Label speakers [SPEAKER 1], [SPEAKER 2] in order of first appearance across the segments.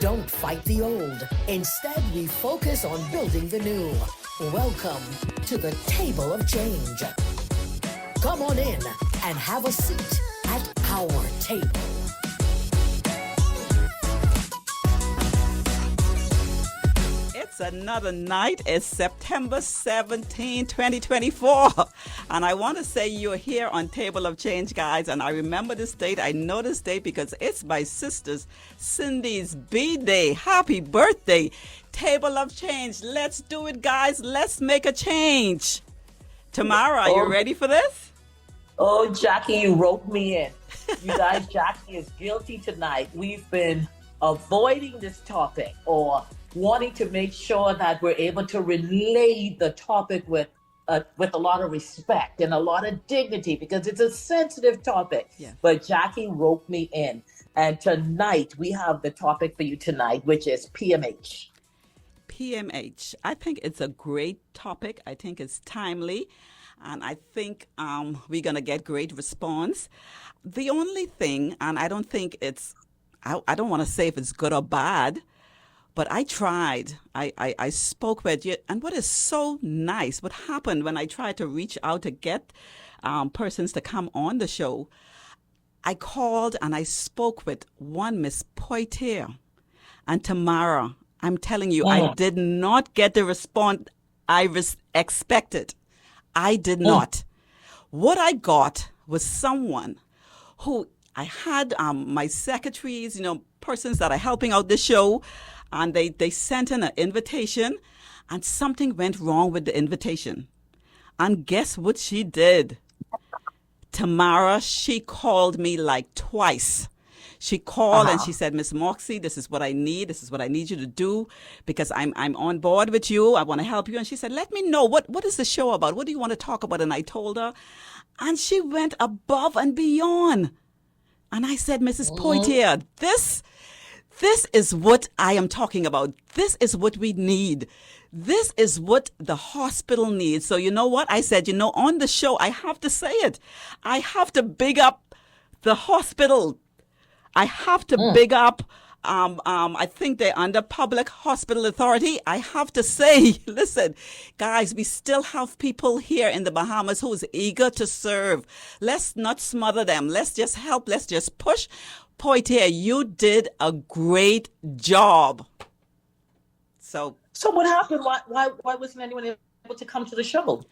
[SPEAKER 1] don't fight the old. Instead, we focus on building the new. Welcome to the Table of Change. Come on in and have a seat at our table.
[SPEAKER 2] It's another night. It's September 17, 2024. And I want to say you're here on Table of Change, guys. And I remember this date. I know this date because it's my sister's Cindy's B-Day. Happy birthday. Table of Change. Let's do it, guys. Let's make a change. Tamara, are you ready for this?
[SPEAKER 3] Oh, Jackie, you roped me in. You guys, Jackie is guilty tonight. We've been avoiding this topic or wanting to make sure that we're able to relay the topic with a lot of respect and a lot of dignity because it's a sensitive topic.
[SPEAKER 2] Yeah.
[SPEAKER 3] But Jackie roped me in. And tonight, we have the topic for you tonight, which is PMH.
[SPEAKER 2] PMH. I think it's a great topic. I think it's timely. And I think we're going to get great response. The only thing, and I don't think I don't want to say if it's good or bad, but I tried. I spoke with you. And what is so nice, what happened when I tried to reach out to get persons to come on the show, I called and I spoke with one Miss Poitier and Tamara. I'm telling you, I did not get the response I expected. I did not. What I got was someone who I had my secretaries, persons that are helping out the show, and they sent in an invitation, and something went wrong with the invitation. And guess what she did? Tamara, she called me like twice. She called and she said, Miss Moxie, this is what I need. This is what I need you to do because I'm on board with you. I want to help you. And she said, let me know, what is the show about? What do you want to talk about? And I told her, and she went above and beyond. And I said, Mrs. Poitier, this is what I am talking about. This is what we need. This is what the hospital needs. So you know what? I said, on the show, I have to say it. I have to big up the hospital. I have to big up, I think they're under Public Hospital Authority. I have to say, listen, guys, we still have people here in the Bahamas who's eager to serve. Let's not smother them. Let's just help. Let's just push. Poitier, you did a great job. So
[SPEAKER 3] what happened? Why wasn't anyone able to come to the show?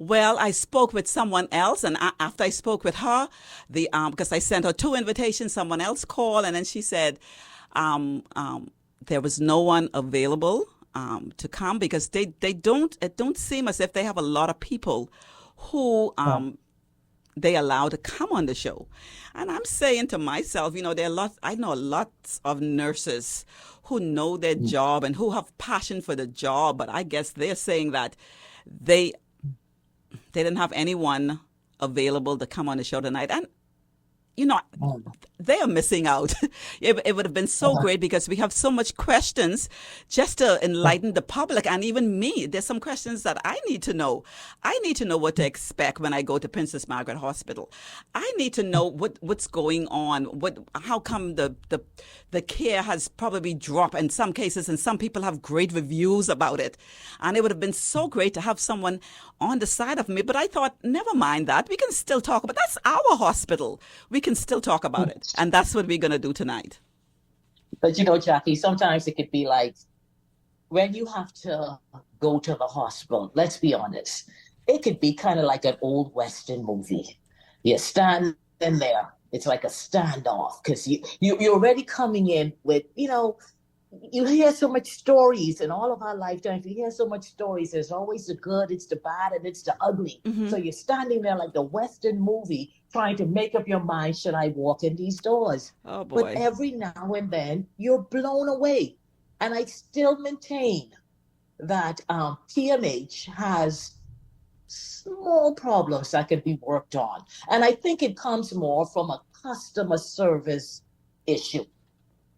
[SPEAKER 2] Well, I spoke with someone else, and after I spoke with her, because I sent her 2 invitations, someone else called, and then she said there was no one available to come because it don't seem as if they have a lot of people who they allow to come on the show. And I'm saying to myself, I know lots of nurses who know their job and who have passion for the job, but I guess they're saying that they didn't have anyone available to come on the show tonight. And, they are missing out. It would have been so great because we have so much questions just to enlighten the public and even me. There's some questions that I need to know. I need to know what to expect when I go to Princess Margaret Hospital. I need to know what's going on. How come the care has probably dropped in some cases, and some people have great reviews about it. And it would have been so great to have someone on the side of me. But I thought, never mind that. We can still talk about that's our hospital. We can still talk about it. And that's what we're going to do tonight.
[SPEAKER 3] But Jackie, sometimes it could be like when you have to go to the hospital, let's be honest, it could be kind of like an old Western movie. You stand in there. It's like a standoff because you're already coming in with, you hear so much stories in all of our lifetimes. You hear so much stories. There's always the good, it's the bad, and it's the ugly. Mm-hmm. So you're standing there like the Western movie trying to make up your mind, should I walk in these doors?
[SPEAKER 2] Oh, boy.
[SPEAKER 3] But every now and then you're blown away. And I still maintain that PMH has small problems that could be worked on. And I think it comes more from a customer service issue.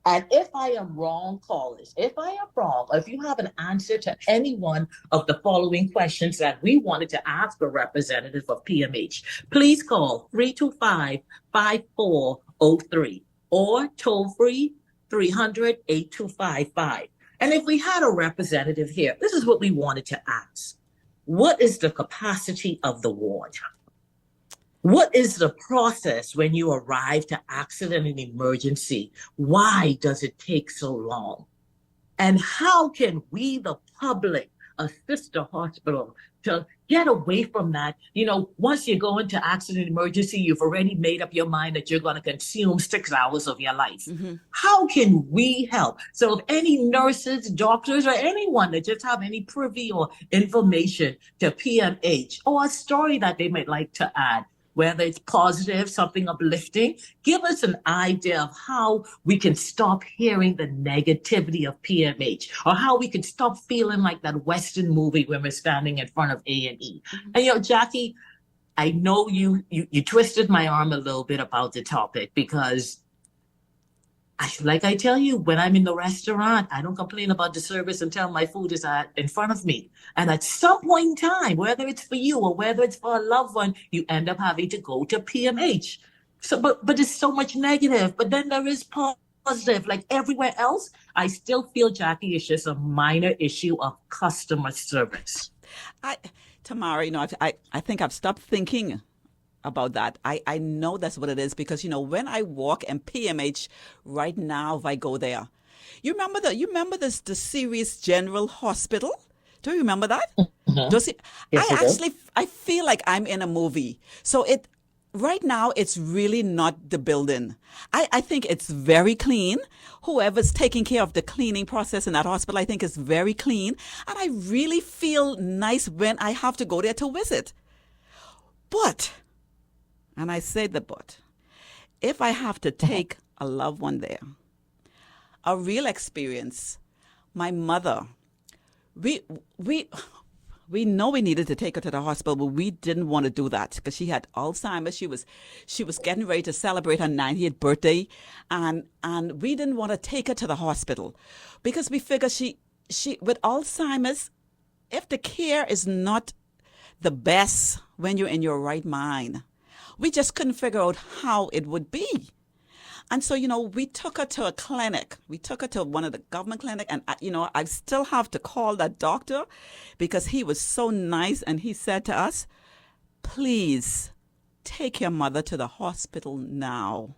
[SPEAKER 3] And if I am wrong, callers, if I am wrong, or if you have an answer to any one of the following questions that we wanted to ask a representative of PMH, please call 325-5403 or toll free 1-800-8255. And if we had a representative here, this is what we wanted to ask. What is the capacity of the ward? What is the process when you arrive to accident and emergency? Why does it take so long? And how can we, the public, assist the hospital to get away from that? You know, once you go into accident emergency, you've already made up your mind that you're going to consume 6 hours of your life.
[SPEAKER 2] Mm-hmm.
[SPEAKER 3] How can we help? So if any nurses, doctors, or anyone that just have any privy or information to PMH or a story that they might like to add, whether it's positive, something uplifting, give us an idea of how we can stop hearing the negativity of PMH, or how we can stop feeling like that Western movie when we're standing in front of A&E. And, you know, Jackie, I know you twisted my arm a little bit about the topic, because like I tell you, when I'm in the restaurant, I don't complain about the service until my food is in front of me. And at some point in time, whether it's for you or whether it's for a loved one, you end up having to go to PMH. So, but there's so much negative. But then there is positive. Like everywhere else, I still feel, Jackie, it's just a minor issue of customer service.
[SPEAKER 2] Tamara, you know, I think I've stopped thinking about that. I know that's what it is, because, you know, when I walk in PMH right now, if I go there, you remember the series General Hospital? Do you remember that?
[SPEAKER 3] Mm-hmm. Yes,
[SPEAKER 2] I feel like I'm in a movie. So right now it's really not the building. I think it's very clean. Whoever's taking care of the cleaning process in that hospital, I think is very clean. And I really feel nice when I have to go there to visit. But, and I say the but, if I have to take a loved one there, a real experience, my mother, we know we needed to take her to the hospital, but we didn't want to do that because she had Alzheimer's. She was getting ready to celebrate her 90th birthday, and we didn't want to take her to the hospital because we figured she with Alzheimer's, if the care is not the best when you're in your right mind, we just couldn't figure out how it would be. And so, you know, we took her to a clinic. We took her to one of the government clinic. And, you know, I still have to call that doctor because he was so nice. And he said to us, please take your mother to the hospital now.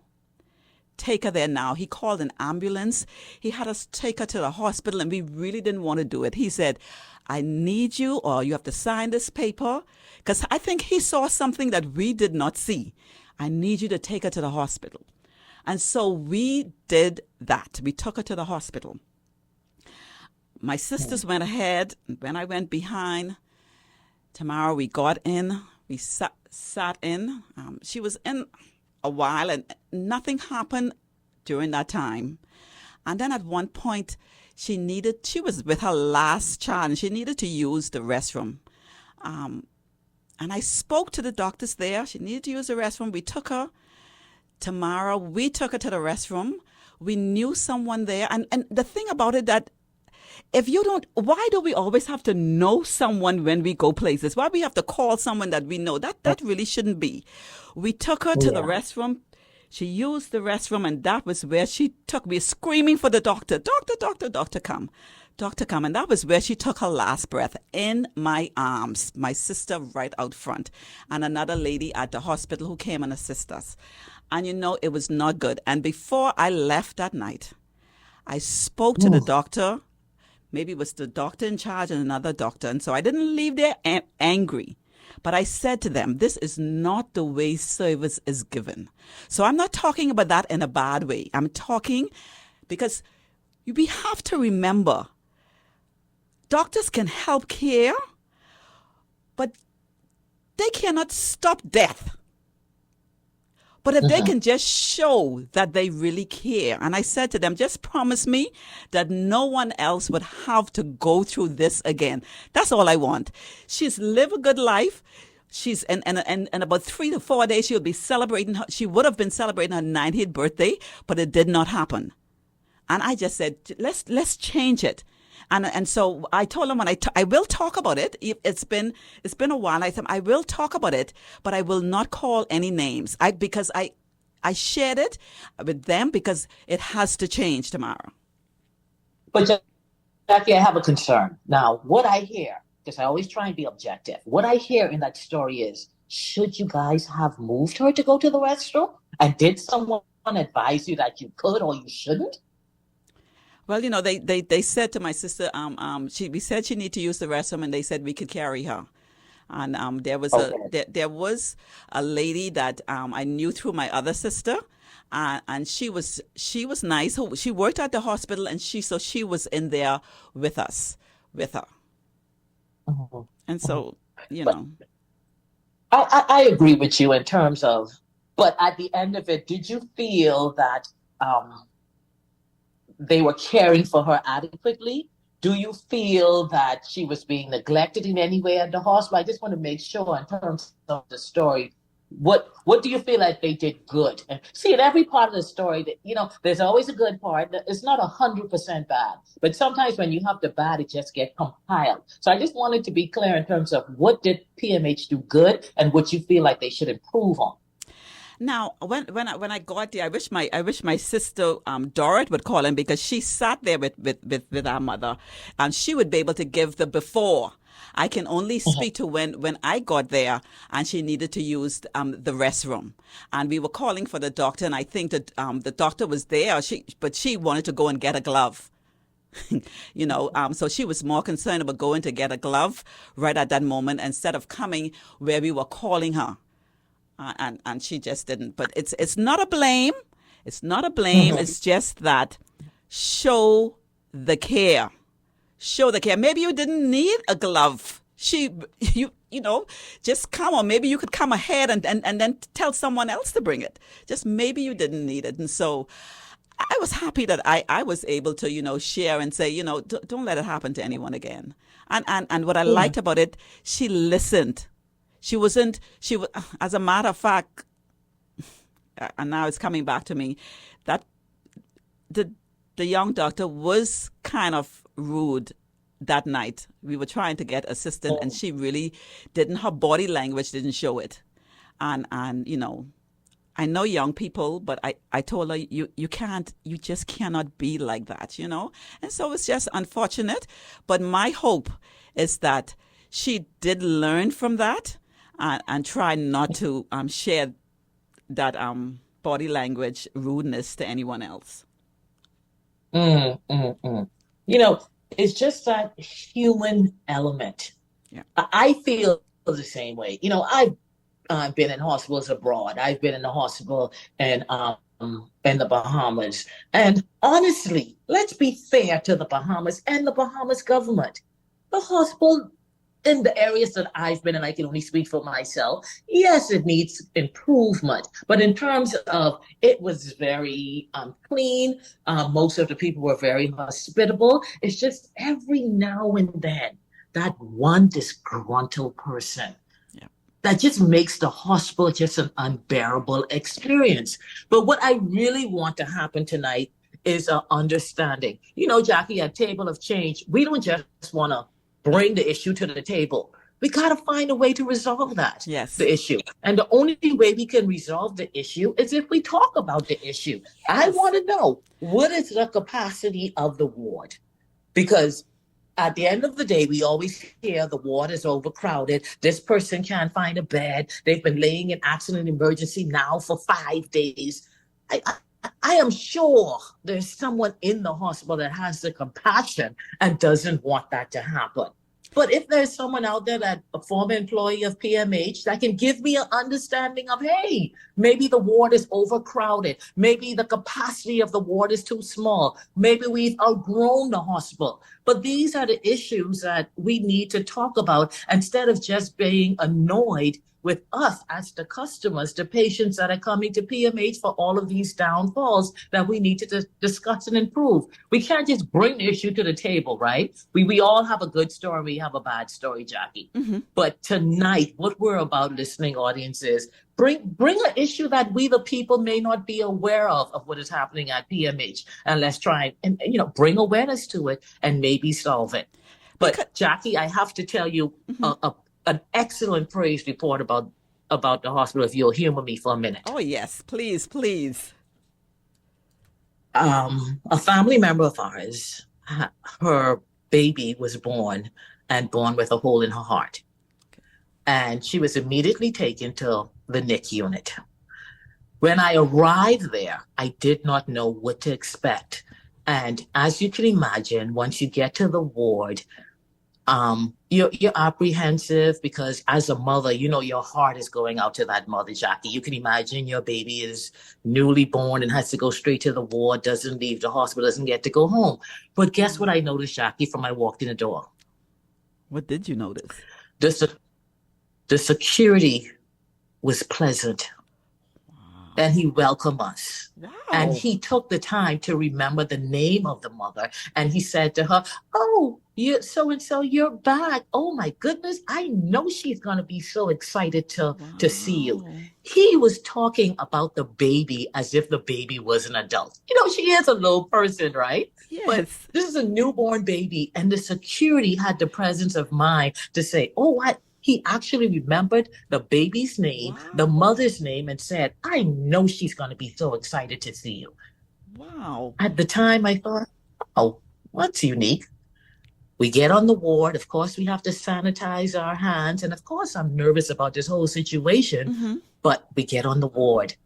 [SPEAKER 2] Take her there now. He called an ambulance. He had us take her to the hospital, and we really didn't want to do it. He said, I need you, or you have to sign this paper, because I think he saw something that we did not see. I need you to take her to the hospital. And so we did that. We took her to the hospital. My sisters went ahead. When I went behind, Tamara, we got in. We sat in. She was in a while, and nothing happened during that time. And then at one point, she was with her last child, and she needed to use the restroom. And I spoke to the doctors there. She needed to use the restroom. We took her. Tamara, we took her to the restroom. We knew someone there. And the thing about it that why do we always have to know someone when we go places? Why we have to call someone that we know? That really shouldn't be. We took her to the restroom. She used the restroom, and that was where she took me screaming for the doctor. Doctor, come. Doctor, come. And that was where she took her last breath, in my arms. My sister right out front. And another lady at the hospital who came and assisted us. And, you know, it was not good. And before I left that night, I spoke to the doctor. Maybe it was the doctor in charge and another doctor. And so I didn't leave there angry. But I said to them, this is not the way service is given. So I'm not talking about that in a bad way. I'm talking because we have to remember doctors can help care, but they cannot stop death. But if they can just show that they really care. And I said to them, just promise me that no one else would have to go through this again. That's all I want. She's lived a good life. She's in about 3 to 4 days, she would have been celebrating her 90th birthday, but it did not happen. And I just said, let's change it. And so I told him, I will talk about it. It's been a while. I said, I will talk about it, but I will not call any names. Because I I shared it with them because it has to change tomorrow.
[SPEAKER 3] But Jackie, I have a concern. Now, what I hear, because I always try and be objective, what I hear in that story is, should you guys have moved her to go to the restroom? And did someone advise you that you could or you shouldn't?
[SPEAKER 2] Well, they said to my sister, we said she need to use the restroom, and they said we could carry her. And
[SPEAKER 3] Okay.
[SPEAKER 2] there was a lady that I knew through my other sister, and she was nice. She worked at the hospital, and she was in there with us, with her.
[SPEAKER 3] Mhm.
[SPEAKER 2] And
[SPEAKER 3] Mhm.
[SPEAKER 2] so, you
[SPEAKER 3] But
[SPEAKER 2] know,
[SPEAKER 3] I agree with you in terms of, but at the end of it, did you feel that they were caring for her adequately? Do you feel that she was being neglected in any way at the hospital? I just want to make sure in terms of the story, what do you feel like they did good? And see, in every part of the story, that there's always a good part. It's not 100% bad, but sometimes when you have the bad, it just gets compiled. So I just wanted to be clear in terms of what did PMH do good and what you feel like they should improve on.
[SPEAKER 2] now when I got there, I wish my sister Dorrit would call in, because she sat there with our mother, and she would be able to give the before. I can only speak to when I got there and she needed to use the restroom, and we were calling for the doctor, and I think that the doctor was there, but she wanted to go and get a glove. So she was more concerned about going to get a glove right at that moment instead of coming where we were calling her, and she just didn't. But it's not a blame. It's not a blame.
[SPEAKER 3] Mhm.
[SPEAKER 2] It's just that show the care. Show the care. Maybe you didn't need a glove. Just come, or maybe you could come ahead and then tell someone else to bring it. Just maybe you didn't need it. And so I was happy that I was able to, share and say, don't let it happen to anyone again. And what I
[SPEAKER 3] Yeah.
[SPEAKER 2] liked about it, she listened. She wasn't, she was, as a matter of fact, and now it's coming back to me, that the the young doctor was kind of rude that night. We were trying to get assistance, and she really didn't. Her body language didn't show it, and I know young people, but I told her you just cannot be like that, And so it's just unfortunate. But my hope is that she did learn from that, and try not to share that body language rudeness to anyone else.
[SPEAKER 3] Mm, mm, mm. You know, it's just that human element.
[SPEAKER 2] Yeah.
[SPEAKER 3] I feel the same way. I've been in hospitals abroad. I've been in the hospital in the Bahamas. And honestly, let's be fair to the Bahamas and the Bahamas government. The hospital in the areas that I've been, and I can only speak for myself, yes, it needs improvement. But in terms of it was very clean, most of the people were very hospitable. It's just every now and then that one disgruntled person
[SPEAKER 2] Yeah.
[SPEAKER 3] that just makes the hospital just an unbearable experience. But what I really want to happen tonight is understanding. Jackie, at Table of Change, we don't just want to bring the issue to the table. We got to find a way to resolve
[SPEAKER 2] Yes.
[SPEAKER 3] the issue. And the only way we can resolve the issue is if we talk about the issue. I
[SPEAKER 2] Yes.
[SPEAKER 3] want to know, what is the capacity of the ward? Because at the end of the day, we always hear the ward is overcrowded. This person can't find a bed. They've been laying in accident emergency now for 5 days. I am sure there's someone in the hospital that has the compassion and doesn't want that to happen. But if there's someone out there, that a former employee of PMH, that can give me an understanding of, hey, maybe the ward is overcrowded. Maybe the capacity of the ward is too small. Maybe we've outgrown the hospital. But these are the issues that we need to talk about instead of just being annoyed with us as the customers, the patients that are coming to PMH for all of these downfalls that we need to discuss and improve. We can't just bring the issue to the table, right? We all have a good story, we have a bad story, Jackie.
[SPEAKER 2] Mm-hmm.
[SPEAKER 3] But tonight, what we're about, listening audience, is bring an issue that we the people may not be aware of what is happening at PMH, and let's try and bring awareness to it and maybe solve it. But
[SPEAKER 2] Because,
[SPEAKER 3] Jackie, I have to tell you
[SPEAKER 2] mm-hmm.
[SPEAKER 3] an excellent praise report about about the hospital if you'll humor me for a minute.
[SPEAKER 2] Oh, yes, please, please.
[SPEAKER 3] A family member of ours, her baby was born and born with a hole in her heart. And she was immediately taken to the NIC unit. When I arrived there, I did not know what to expect. And as you can imagine, once you get to the ward, you're apprehensive because as a mother, you know, your heart is going out to that mother, Jackie. You can imagine your baby is newly born and has to go straight to the ward, doesn't leave the hospital, doesn't get to go home. But guess what I noticed, Jackie, from I walked in the door?
[SPEAKER 2] What did you notice?
[SPEAKER 3] The security was pleasant. And he welcomed us.
[SPEAKER 2] Wow.
[SPEAKER 3] And he took the time to remember the name of the mother. And he said to her, "Oh, you so-and-so, you're back. Oh my goodness. I know she's gonna be so excited to see you." He was talking about the baby as if the baby was an adult. You know, she is a little person, right?
[SPEAKER 2] Yes.
[SPEAKER 3] But this is a newborn baby, and the security had the presence of mind to say, "Oh, what?" He actually remembered the baby's name, the mother's name, and said, "I know she's going to be so excited to see you."
[SPEAKER 2] Wow.
[SPEAKER 3] At the time, I thought, oh, what's unique? We get on the ward. Of course, we have to sanitize our hands. And of course, I'm nervous about this whole situation, but we get on the ward.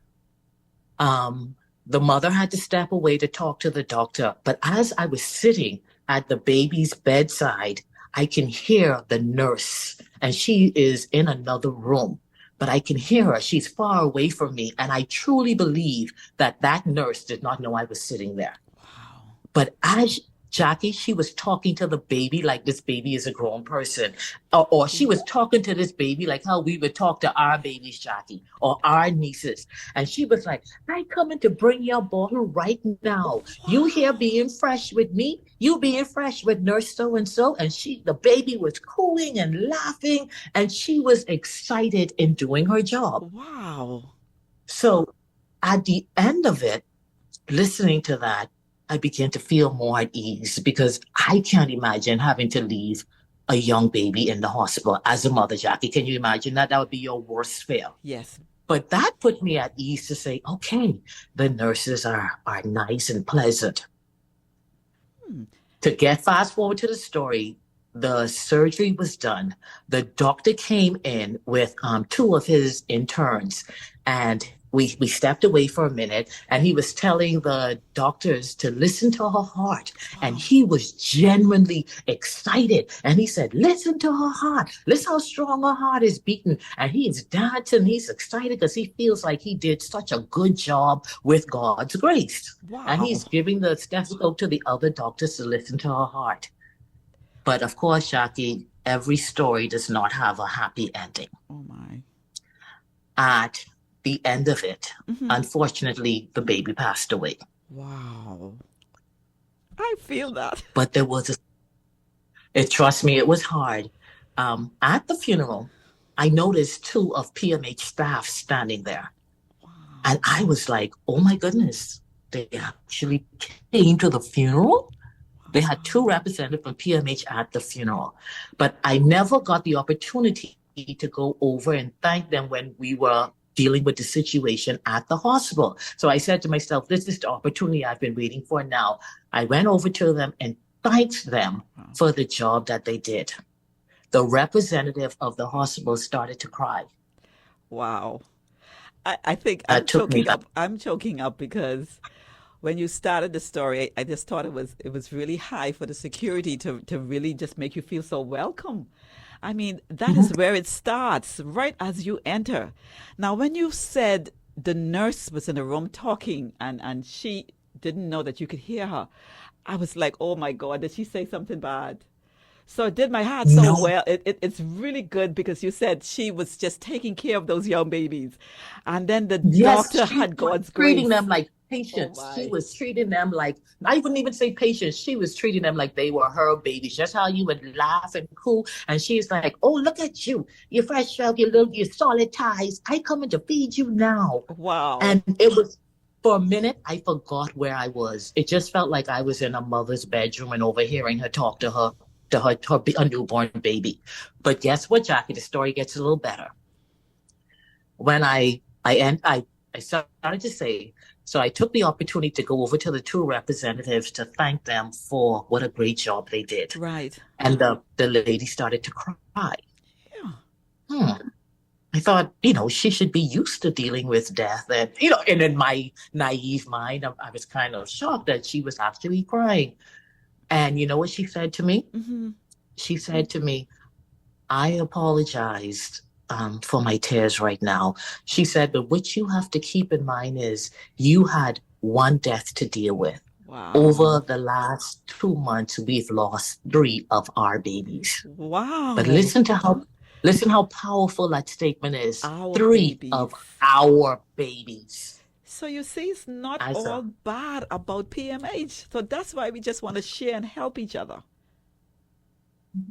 [SPEAKER 3] The mother had to step away to talk to the doctor. But as I was sitting at the baby's bedside, I can hear the nurse, and she is in another room, but I can hear her. She's far away from me, and I truly believe that that nurse did not know I was sitting there.
[SPEAKER 2] Wow.
[SPEAKER 3] But as Jackie, she was talking to the baby like this baby is a grown person, or she was talking to this baby like how we would talk to our babies, Jackie, or our nieces. And she was like, "I coming to bring your bottle right now. You here being fresh with me? You being fresh with nurse so-and-so?" And the baby was cooing and laughing, and she was excited in doing her job.
[SPEAKER 2] Wow.
[SPEAKER 3] So at the end of it, listening to that, I began to feel more at ease because I can't imagine having to leave a young baby in the hospital as a mother, Jackie. Can you imagine that? That would be your worst fear.
[SPEAKER 2] Yes.
[SPEAKER 3] But that put me at ease to say, okay, the nurses are nice and pleasant. To get fast forward to the story, the surgery was done. The doctor came in with two of his interns, and we stepped away for a minute, and he was telling the doctors to listen to her heart. And he was genuinely excited. And he said, "Listen to her heart. Listen how strong her heart is beating." And he's dancing. He's excited because he feels like he did such a good job with God's grace.
[SPEAKER 2] Wow.
[SPEAKER 3] And he's giving the stethoscope to the other doctors to listen to her heart. But of course, Jackie, every story does not have a happy ending.
[SPEAKER 2] Oh my.
[SPEAKER 3] At the end of it, unfortunately, the baby passed away.
[SPEAKER 2] Wow. I feel that.
[SPEAKER 3] But there was trust me, it was hard. At the funeral, I noticed two of PMH staff standing there. Wow. And I was like, oh my goodness, they actually came to the funeral? They had two representatives from PMH at the funeral. But I never got the opportunity to go over and thank them when we were dealing with the situation at the hospital. So I said to myself, this is the opportunity I've been waiting for now. I went over to them and thanked them for the job that they did. The representative of the hospital started to cry.
[SPEAKER 2] Wow. I think I'm choking up. I'm choking up because when you started the story, I just thought it was really high for the security to really just make you feel so welcome. I mean, that is where it starts, right as you enter. Now, when you said the nurse was in the room talking and she didn't know that you could hear her, I was like, oh my God, did she say something bad? So it did my heart so well. It's really good because you said she was just taking care of those young babies. And then the doctor had God's grace.
[SPEAKER 3] Treating them like patients. She was treating them like, I wouldn't even say patients. She was treating them like they were her babies. Just how you would laugh and cool. And she's like, oh, look at you. You're fresh out, your solid ties. I coming to feed you now.
[SPEAKER 2] Wow.
[SPEAKER 3] And it was, for a minute, I forgot where I was. It just felt like I was in a mother's bedroom and overhearing her talk to her a newborn baby. But guess what, Jackie? The story gets a little better. when I started to say, so I took the opportunity to go over to the two representatives to thank them for what a great job they did.
[SPEAKER 2] Right.
[SPEAKER 3] And the lady started to cry.
[SPEAKER 2] Yeah.
[SPEAKER 3] I thought, she should be used to dealing with death. And, and in my naive mind, I was kind of shocked that she was actually crying. And you know what she said to me?
[SPEAKER 2] Mm-hmm.
[SPEAKER 3] She said to me, I apologized for my tears right now. She said, but what you have to keep in mind is you had one death to deal with.
[SPEAKER 2] Wow.
[SPEAKER 3] Over the last 2 months, we've lost 3 of our babies.
[SPEAKER 2] Wow.
[SPEAKER 3] But listen how powerful that statement is.
[SPEAKER 2] Our
[SPEAKER 3] 3
[SPEAKER 2] babies.
[SPEAKER 3] of our babies.
[SPEAKER 2] So you see, it's not all bad about PMH. So that's why we just want to share and help each other.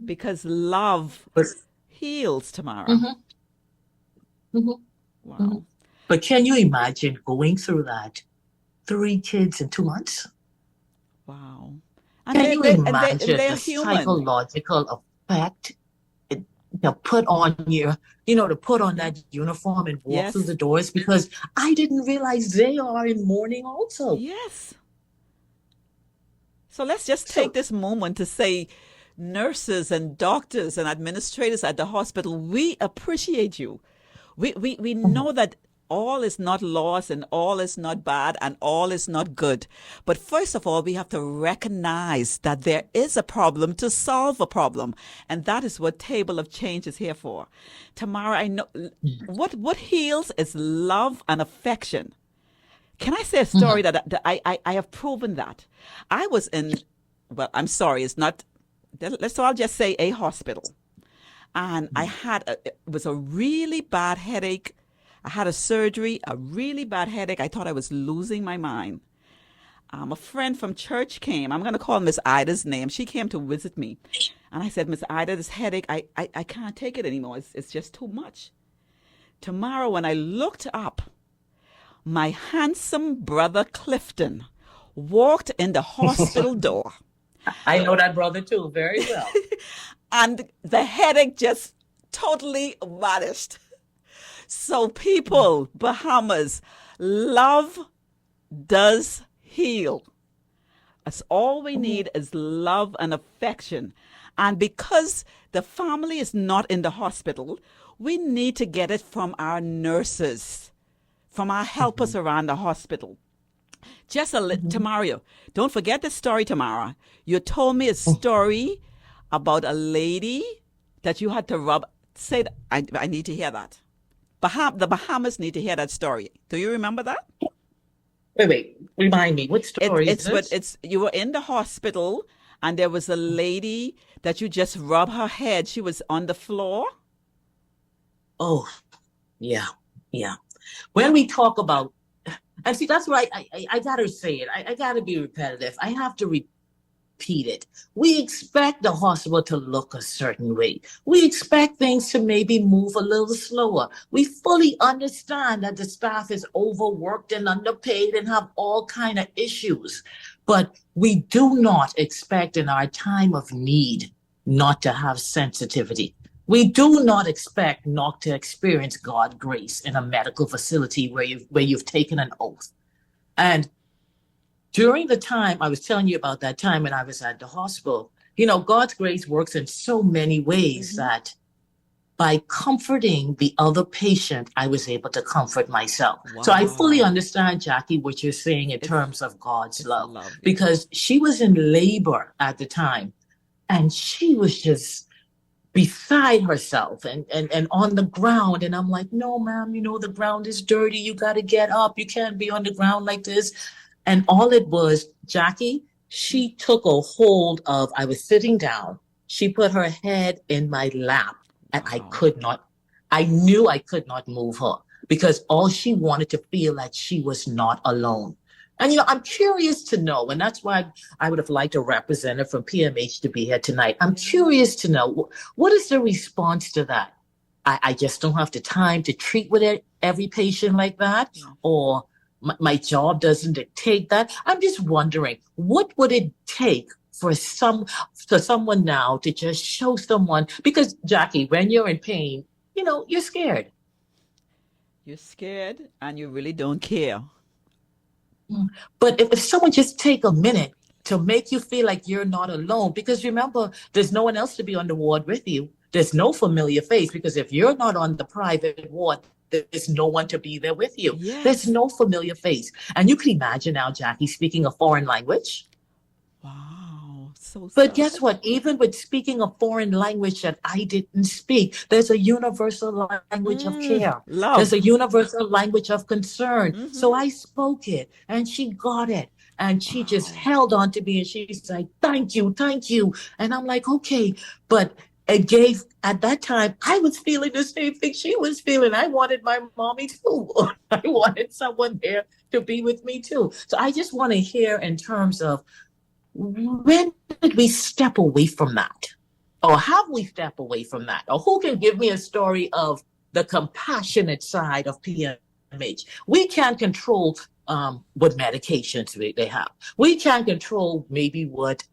[SPEAKER 2] Because love heals, Tamara.
[SPEAKER 3] Mm-hmm. Mm-hmm.
[SPEAKER 2] Wow.
[SPEAKER 3] Mm-hmm. But can you imagine going through that? 3 kids in 2 months?
[SPEAKER 2] Wow.
[SPEAKER 3] And can you imagine the psychological effect to put on that uniform and walk through the doors? Because I didn't realize they are in mourning also.
[SPEAKER 2] Yes. So let's just take this moment to say, nurses and doctors and administrators at the hospital, we appreciate you. We know that all is not lost and all is not bad and all is not good. But first of all, we have to recognize that there is a problem to solve a problem. And that is what Table of Change is here for. Tamara, I know what heals is love and affection. Can I say a story that I have proven that? I was in, well, I'm sorry, it's not, so I'll just say a hospital. And I had, it was a really bad headache. I had a surgery, a really bad headache. I thought I was losing my mind. A friend from church came. I'm going to call Miss Ida's name. She came to visit me. And I said, Miss Ida, this headache, I can't take it anymore. It's just too much. Tomorrow, when I looked up, my handsome brother Clifton walked in the hospital door.
[SPEAKER 3] I know that brother too, very well.
[SPEAKER 2] And the headache just totally vanished. So people, Bahamas, love does heal. That's all we need is love and affection. And because the family is not in the hospital, we need to get it from our nurses, from our helpers around the hospital. Just a little, Tamara, don't forget the story, Tamara. You told me a story about a lady that you had to rub. Say that. I need to hear that. The Bahamas need to hear that story. Do you remember that?
[SPEAKER 3] Wait. Remind me. What story is this?
[SPEAKER 2] It's you were in the hospital and there was a lady that you just rubbed her head. She was on the floor.
[SPEAKER 3] Oh, yeah. When we talk about, and see, that's why I got to say it. I got to be repetitive. I have to repeat it. We expect the hospital to look a certain way. We expect things to maybe move a little slower. We fully understand that the staff is overworked and underpaid and have all kind of issues. But we do not expect in our time of need not to have sensitivity. We do not expect not to experience God's grace in a medical facility where you've taken an oath. And during the time, I was telling you about that time when I was at the hospital, God's grace works in so many ways that by comforting the other patient, I was able to comfort myself. Wow. So I fully understand, Jackie, what you're saying in terms of God's love, because she was in labor at the time and she was just beside herself and on the ground. And I'm like, no, ma'am, the ground is dirty. You got to get up. You can't be on the ground like this. And all it was, Jackie, she took a hold of, I was sitting down. She put her head in my lap and I knew I could not move her because all she wanted to feel that she was not alone. And, I'm curious to know, and that's why I would have liked a representative from PMH to be here tonight. I'm curious to know, what is the response to that? I just don't have the time to treat with every patient like that, or my job doesn't dictate that. I'm just wondering, what would it take for someone now to just show someone, because Jackie, when you're in pain, you're scared.
[SPEAKER 2] You're scared and you really don't care.
[SPEAKER 3] But if someone just take a minute to make you feel like you're not alone, because remember, there's no one else to be on the ward with you. There's no familiar face, because if you're not on the private ward, there's no one to be there with you.
[SPEAKER 2] Yes.
[SPEAKER 3] There's no familiar face. And you can imagine now, Jackie, speaking a foreign language.
[SPEAKER 2] Wow. So
[SPEAKER 3] But guess what? Even with speaking a foreign language that I didn't speak, there's a universal language of care.
[SPEAKER 2] Love.
[SPEAKER 3] There's a universal language of concern.
[SPEAKER 2] Mhm.
[SPEAKER 3] So I spoke it and she got it. And she just held on to me and she's like, thank you, thank you. And I'm like, okay. But it gave, at that time, I was feeling the same thing she was feeling. I wanted my mommy too. I wanted someone there to be with me too. So I just want to hear in terms of, when did we step away from that? Or have we stepped away from that? Or who can give me a story of the compassionate side of PMH? We can't control what medications they have. We can't control maybe what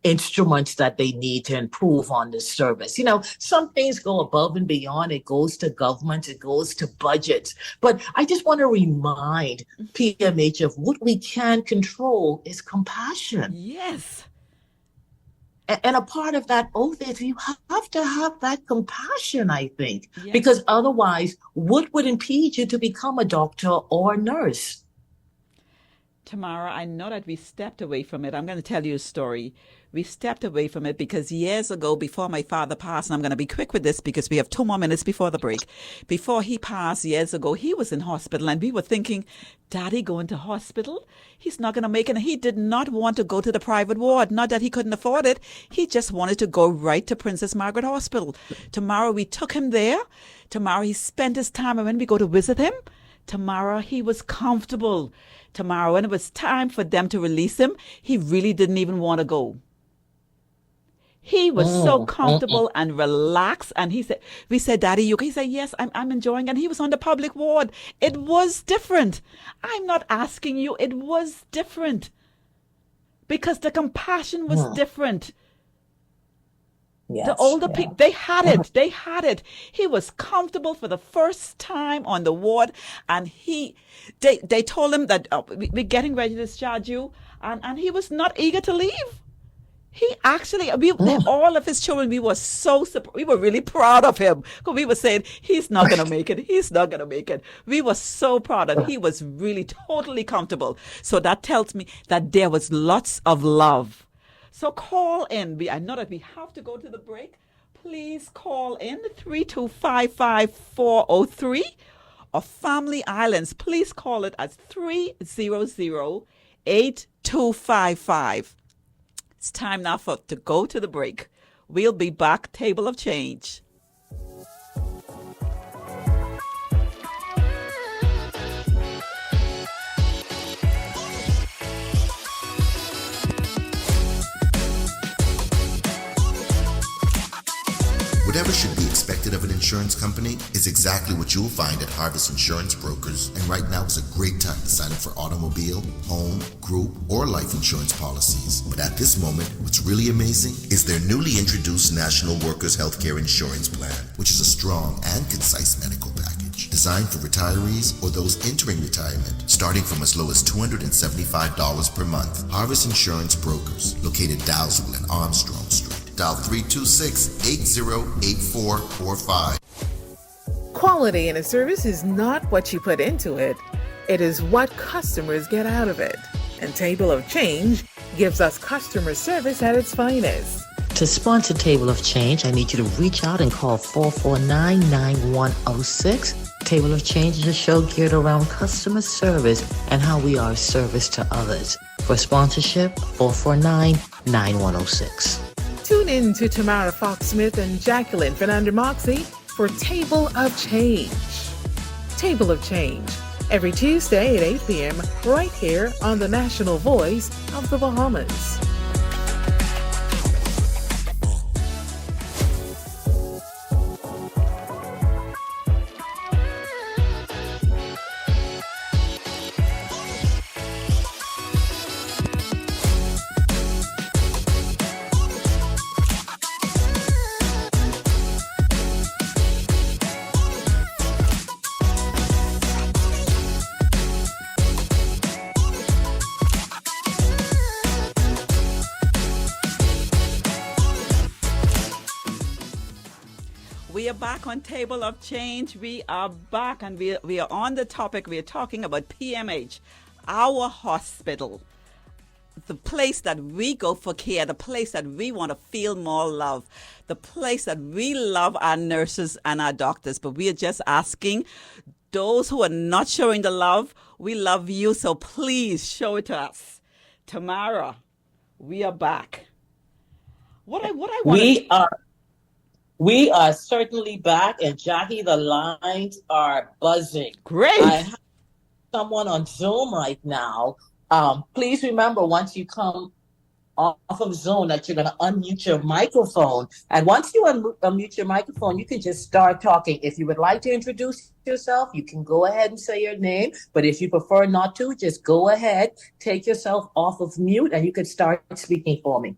[SPEAKER 3] instruments that they need to improve on the service. You know, some things go above and beyond. It goes to government, it goes to budgets. But I just want to remind PMH of what we can control is compassion.
[SPEAKER 2] Yes.
[SPEAKER 3] And a part of that oath is you have to have that compassion, I think,
[SPEAKER 2] Yes.
[SPEAKER 3] because otherwise, what would impede you to become a doctor or a nurse?
[SPEAKER 2] Tamara, I know that we stepped away from it. I'm going to tell you a story. We stepped away from it because years ago, before my father passed, and I'm going to be quick with this because we have 2 more minutes before the break. Before he passed years ago, he was in hospital and we were thinking, Daddy going to hospital? He's not going to make it. And he did not want to go to the private ward. Not that he couldn't afford it. He just wanted to go right to Princess Margaret Hospital. Tomorrow we took him there. Tomorrow he spent his time, and when we go to visit him, tomorrow he was comfortable. Tomorrow, when it was time for them to release him, he really didn't even want to go. He was so comfortable and relaxed. And we said, Daddy, you can? He said, yes, I'm enjoying. And he was on the public ward. It was different. I'm not asking you. It was different. Because the compassion was different.
[SPEAKER 3] Yes,
[SPEAKER 2] The older people, they had it. They had it. He was comfortable for the first time on the ward. And they told him that we're getting ready to discharge you. And he was not eager to leave. He actually, all of his children, we were really proud of him. Because we were saying, he's not going to make it. He's not going to make it. We were so proud of him. He was really totally comfortable. So that tells me that there was lots of love. So call in. I know that we have to go to the break. Please call in 3255403 or Family Islands. Please call it as 300-8255. It's time now to go to the break. We'll be back. Table of Change.
[SPEAKER 4] Whatever should be expected of an insurance company is exactly what you'll find at Harvest Insurance Brokers. And right now is a great time to sign up for automobile, home, group, or life insurance policies. But at this moment, what's really amazing is their newly introduced National Workers Healthcare Insurance Plan, which is a strong and concise medical package designed for retirees or those entering retirement, starting from as low as $275 per month. Harvest Insurance Brokers, located Dowsville and Armstrong Street. Dial 326-808445.
[SPEAKER 5] Quality in a service is not what you put into it. It is what customers get out of it. And Table of Change gives us customer service at its finest.
[SPEAKER 3] To sponsor Table of Change, I need you to reach out and call 449-9106. Table of Change is a show geared around customer service and how we are a service to others. For sponsorship, 449-9106.
[SPEAKER 5] Tune in to Tamara Fox-Smith and Jacqueline Fernando-Moxie for Table of Change. Table of Change, every Tuesday at 8 p.m. right here on the National Voice of the Bahamas.
[SPEAKER 2] We are back on Table of Change. We are back, and we are on the topic. We are talking about PMH, our hospital, the place that we go for care, the place that we want to feel more love, the place that we love our nurses and our doctors. But we are just asking those who are not showing the love, we love you, so please show it to us. Tamara, we are back. What I want
[SPEAKER 3] We are certainly back, and Jackie, the lines are buzzing.
[SPEAKER 2] Great.
[SPEAKER 3] I have someone on Zoom right now. Please remember, once you come off of Zoom, that you're going to unmute your microphone. And once you unmute your microphone, you can just start talking. If you would like to introduce yourself, you can go ahead and say your name. But if you prefer not to, just go ahead, take yourself off of mute, and you can start speaking for me.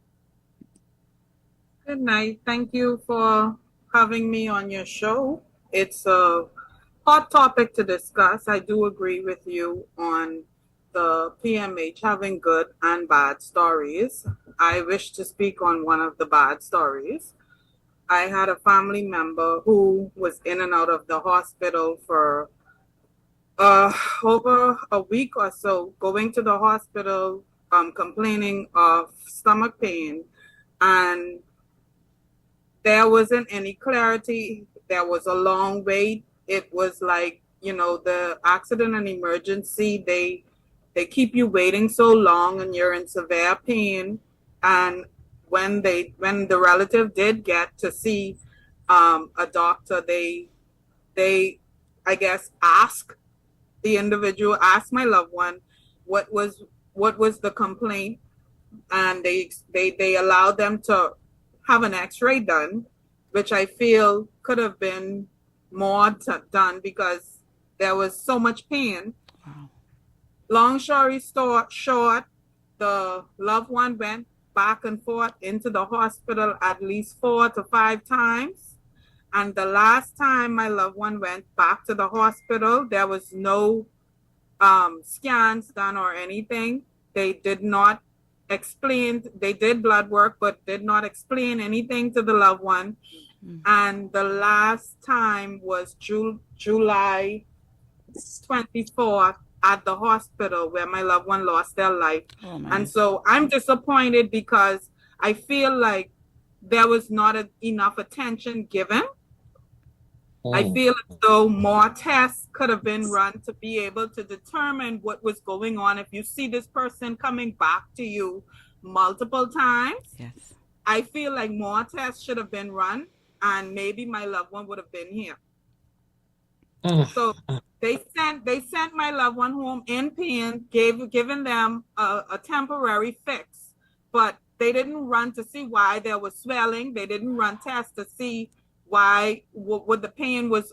[SPEAKER 6] Good night. Thank you for having me on your show. It's a hot topic to discuss. I do agree with you on the PMH having good and bad stories. I wish to speak on one of the bad stories. I had a family member who was in and out of the hospital for over a week or so, going to the hospital, complaining of stomach pain, and there wasn't any clarity. There was a long wait. It was like, the accident and emergency, they keep you waiting so long and you're in severe pain. And when the relative did get to see a doctor, they I guess asked my loved one what was the complaint, and they allowed them to have an x-ray done, which I feel could have been more done because there was so much pain.
[SPEAKER 2] Wow.
[SPEAKER 6] Long story short, the loved one went back and forth into the hospital at least 4 to 5 times. And the last time my loved one went back to the hospital, there was no scans done or anything. They did not explain. They did blood work, but did not explain anything to the loved one. Mm-hmm. And the last time was July 24th at the hospital, where my loved one lost their life. Oh, and so I'm disappointed because I feel like there was not enough attention given. I feel as though more tests could have been run to be able to determine what was going on. If you see this person coming back to you multiple times,
[SPEAKER 2] yes,
[SPEAKER 6] I feel like more tests should have been run, and maybe my loved one would have been here. So they sent my loved one home in pain, given them a temporary fix, but they didn't run to see why there was swelling. They didn't run tests to see why what the pain was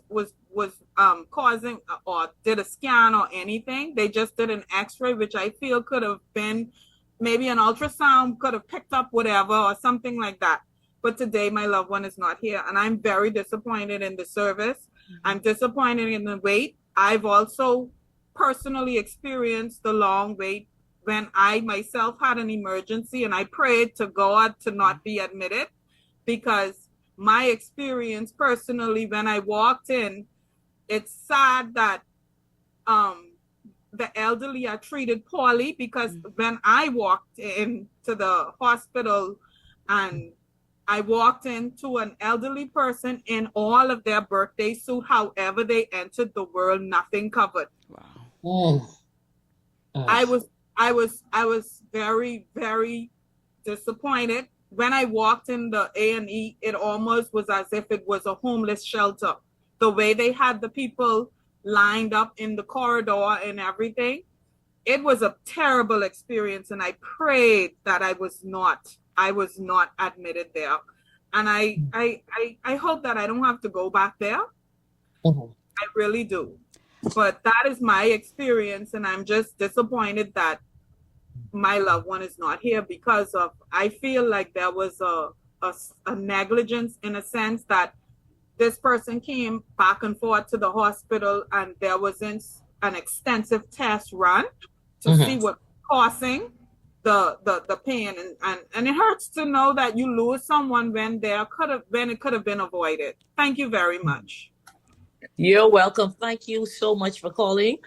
[SPEAKER 6] causing, or did a scan or anything. They just did an x-ray, which I feel could have been maybe an ultrasound, could have picked up whatever or something like that. But today my loved one is not here, and I'm very disappointed in the service. I'm disappointed in the wait. I've also personally experienced the long wait when I myself had an emergency, and I prayed to God to not be admitted, because my experience personally, when I walked in, it's sad that the elderly are treated poorly, because when I walked into the hospital, and I walked into an elderly person in all of their birthday suit, however they entered the world, nothing covered.
[SPEAKER 2] Wow.
[SPEAKER 6] I was very, very disappointed. When I walked in the A&E, it almost was as if it was a homeless shelter. The way they had the people lined up in the corridor and everything, it was a terrible experience. And I prayed that I was not admitted there. And I hope that I don't have to go back there.
[SPEAKER 3] Mm-hmm.
[SPEAKER 6] I really do. But that is my experience, and I'm just disappointed that my loved one is not here, because of, I feel like there was a negligence, in a sense that this person came back and forth to the hospital, and there wasn't an extensive test run to see what was causing the pain, and it hurts to know that you lose someone when it could have been avoided. Thank you very much.
[SPEAKER 3] You're welcome. Thank you so much for calling.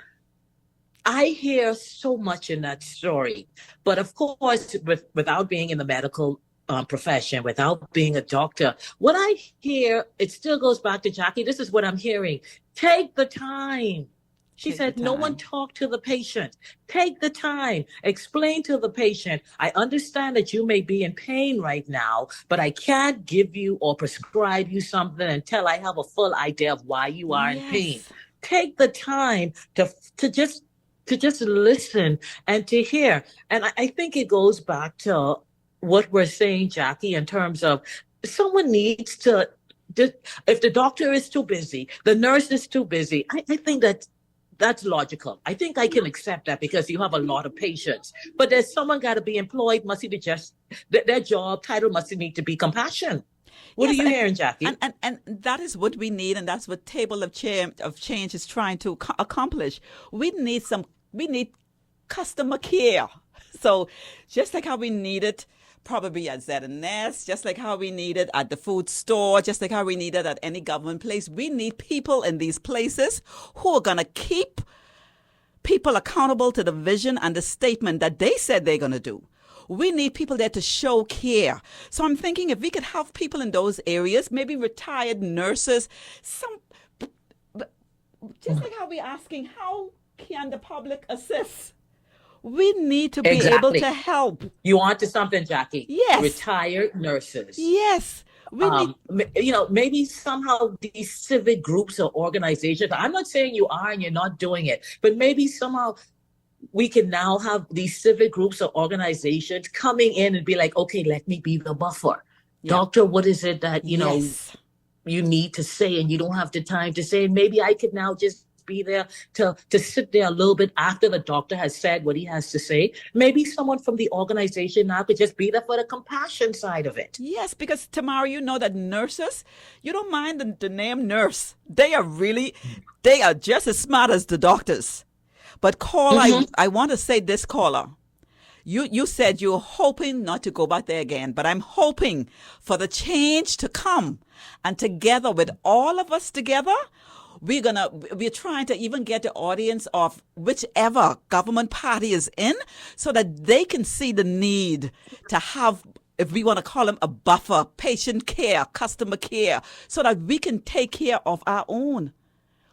[SPEAKER 3] I hear so much in that story, but of course, without being in the medical profession, without being a doctor, what I hear, it still goes back to Jackie. This is what I'm hearing. Take the time. She said, no one talked to the patient. Take the time. Explain to the patient, I understand that you may be in pain right now, but I can't give you or prescribe you something until I have a full idea of why you are in pain. Take the time to just listen and to hear. And I think it goes back to what we're saying, Jackie, in terms of someone needs to, if the doctor is too busy, the nurse is too busy, I think that's logical. I think I can accept that because you have a lot of patients. But there's someone got to be employed, must be just their job title must need to be compassion. What are you hearing, Jackie?
[SPEAKER 2] And that is what we need, and that's what Table of Change is trying to accomplish. We need customer care. So just like how we need it probably at ZNS, just like how we need it at the food store, just like how we need it at any government place, we need people in these places who are going to keep people accountable to the vision and the statement that they said they're going to do. We need people there to show care. So I'm thinking if we could have people in those areas, maybe retired nurses, just like how we're asking, how can the public assist? We need to be able to help.
[SPEAKER 3] You on to something, Jackie?
[SPEAKER 2] Yes.
[SPEAKER 3] Retired nurses.
[SPEAKER 2] Yes. We need,
[SPEAKER 3] maybe somehow these civic groups or organizations, I'm not saying you are and you're not doing it, but maybe somehow we can now have these civic groups or organizations coming in and be like, okay, let me be the buffer. Yeah. Doctor, what is it that, you need to say and you don't have the time to say? Maybe I could now just be there to sit there a little bit after the doctor has said what he has to say. Maybe someone from the organization now could just be there for the compassion side of it.
[SPEAKER 2] Yes, because Tamara, you know that nurses, you don't mind the name nurse. They are just as smart as the doctors. But caller, I want to say this, caller. You said you're hoping not to go back there again, but I'm hoping for the change to come. And together with all of us together, we're trying to even get the audience of whichever government party is in so that they can see the need to have, if we want to call them a buffer, patient care, customer care, so that we can take care of our own.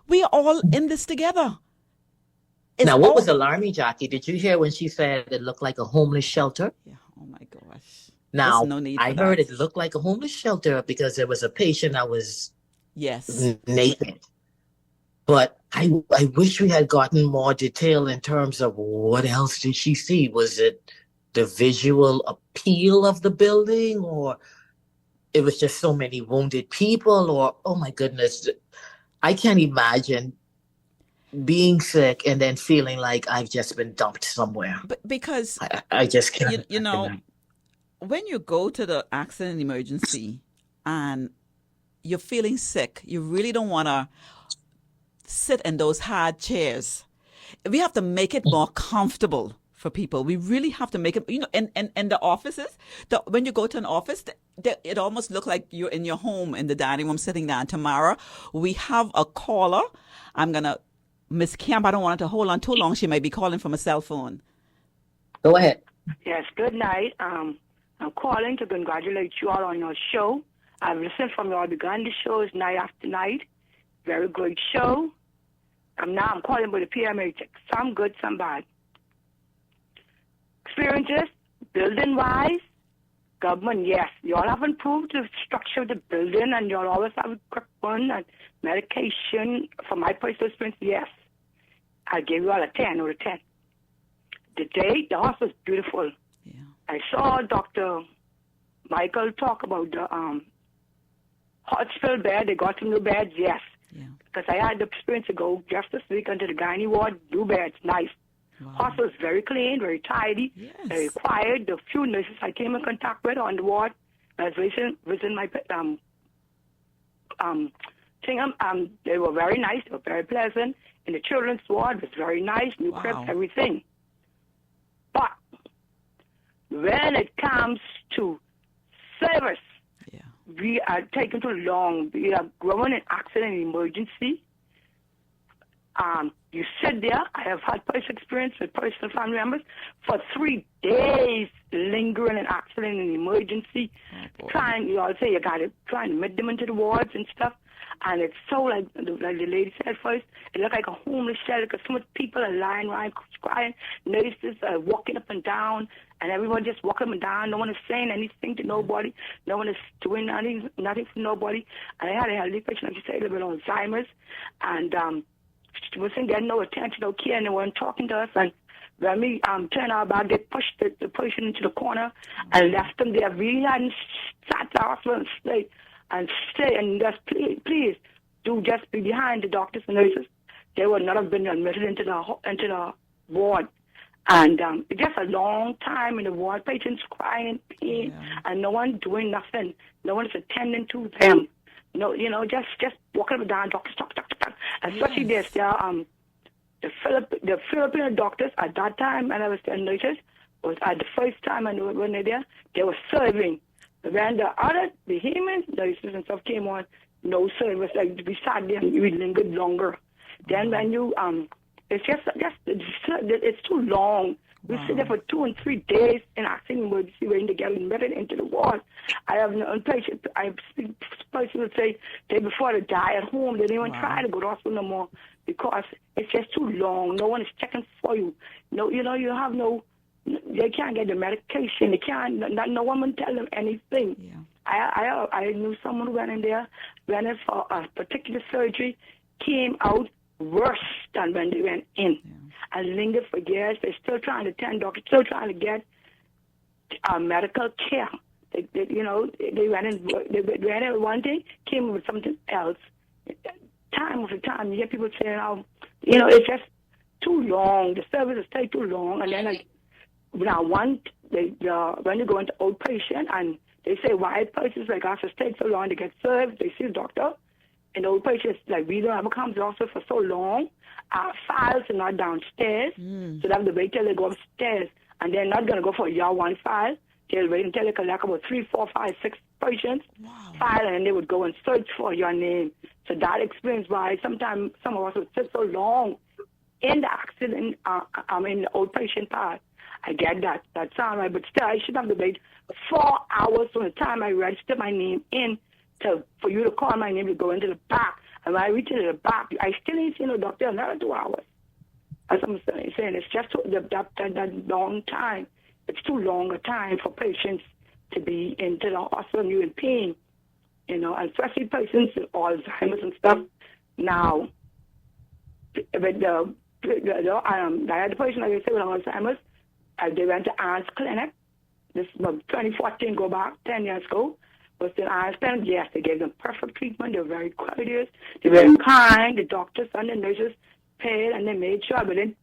[SPEAKER 2] We are all in this together.
[SPEAKER 3] Now, what was alarming, Jackie? Did you hear when she said it looked like a homeless shelter?
[SPEAKER 2] Yeah. Oh my gosh.
[SPEAKER 3] Now, I heard it looked like a homeless shelter because there was a patient that was naked. But I wish we had gotten more detail in terms of what else did she see? Was it the visual appeal of the building, or it was just so many wounded people, or, oh my goodness, I can't imagine being sick and then feeling like I've just been dumped somewhere.
[SPEAKER 2] Because
[SPEAKER 3] I just can't.
[SPEAKER 2] When you go to the accident emergency and you're feeling sick, you really don't want to sit in those hard chairs. We have to make it more comfortable for people. We really have to make it, in the offices, when you go to an office, it almost looks like you're in your home in the dining room sitting down. Tomorrow, we have a caller. Miss Camp, I don't want her to hold on too long. She may be calling from a cell phone.
[SPEAKER 3] Go ahead.
[SPEAKER 7] Yes, good night. I'm calling to congratulate you all on your show. I've listened from you all begun the shows night after night. Very great show. I'm calling with the PMH. Some good, some bad. Experiences, building-wise, government, yes. You all have improved the structure of the building, and you all always have equipment and medication. From my personal experience, yes. I'll give you all a 10 out of 10. The hospital is beautiful.
[SPEAKER 2] Yeah.
[SPEAKER 7] I saw Dr. Michael talk about the hospital bed. They got some new beds, yes.
[SPEAKER 2] Yeah.
[SPEAKER 7] Because I had the experience to go just this week into the gynae ward, new beds, nice.
[SPEAKER 2] Wow.
[SPEAKER 7] Hospital is very clean, very tidy, very quiet. The few nurses I came in contact with on the ward, I was visiting my they were very nice, they were very pleasant. And the children's ward was very nice, new cribs, everything. But when it comes to service,
[SPEAKER 2] Yeah.
[SPEAKER 7] we are taking too long. We are growing an accident and emergency. You sit there. I have had personal experience with personal family members for 3 days lingering in accident and emergency, trying. You all say you got to trying to admit them into the wards and stuff. And it's so like the lady said first, it looked like a homeless shelter because so much people are lying around crying. Nurses are walking up and down, and everyone just walking up and down. No one is saying anything to nobody. No one is doing nothing for nobody. And I had a elderly patient, like you said, a little bit of Alzheimer's, and she wasn't getting no attention, no care, and they weren't talking to us. And when we turned our back, they pushed the patient into the corner and left them there. We hadn't sat the hospital and stay and just please do just be behind the doctors and nurses. They would not have been admitted into the ward. And it's just a long time in the ward, patients crying in pain, and no one doing nothing. No one is attending to them. No, just walking up and down, doctors, talk. Especially this, the Filipino doctors at that time, and I was still nurses, was at the first time I knew when they were there, they were serving. When the human nurses and stuff came on, no service. Like we sat there and we lingered longer. Then when you it's just it's too long. We sit there for 2 and 3 days in accident emergency waiting to get admitted into the ward. I have no patient. I speak person say they before they die at home. They don't even try to go to hospital no more because it's just too long. No one is checking for you. No, you have no. They can't get the medication. They can't. No one will tell them anything. Yeah. I knew someone who went in for a particular surgery, came out worse than when they went in. Yeah. And lingered for years. They're still trying to attend doctors, still trying to get medical care. They went in. They went in one thing, came with something else. Time after time, you hear people saying, it's just too long. The service is take too long, and then now when you go into outpatient and they say why patients like us take so long to get served, they see the doctor, and the outpatients like we don't ever come to the hospital for so long. Our files are not downstairs, so they have to wait till they go upstairs, and they're not going to go for your one file. They'll wait until they collect about 3, 4, 5, 6 patients file, and then they would go and search for your name. So that explains why sometimes some of us would sit so long in the accident, in the outpatient part. I get that. That sounds right, but still, I should have to wait 4 hours from the time I register my name in for you to call my name to go into the back. And when I reach into the back, I still ain't seen no doctor another 2 hours. As I'm saying, it's just that long time. It's too long a time for patients to be into the hospital and you're in pain, and especially patients with Alzheimer's and stuff. Now, with I had a patient, like I said, with Alzheimer's. They went to Ann's Clinic. This was 2014, go back 10 years ago. Was in Ann's Clinic. Yes, they gave them perfect treatment. They were very courteous. They were very kind. The doctors and the nurses paid, and they made sure within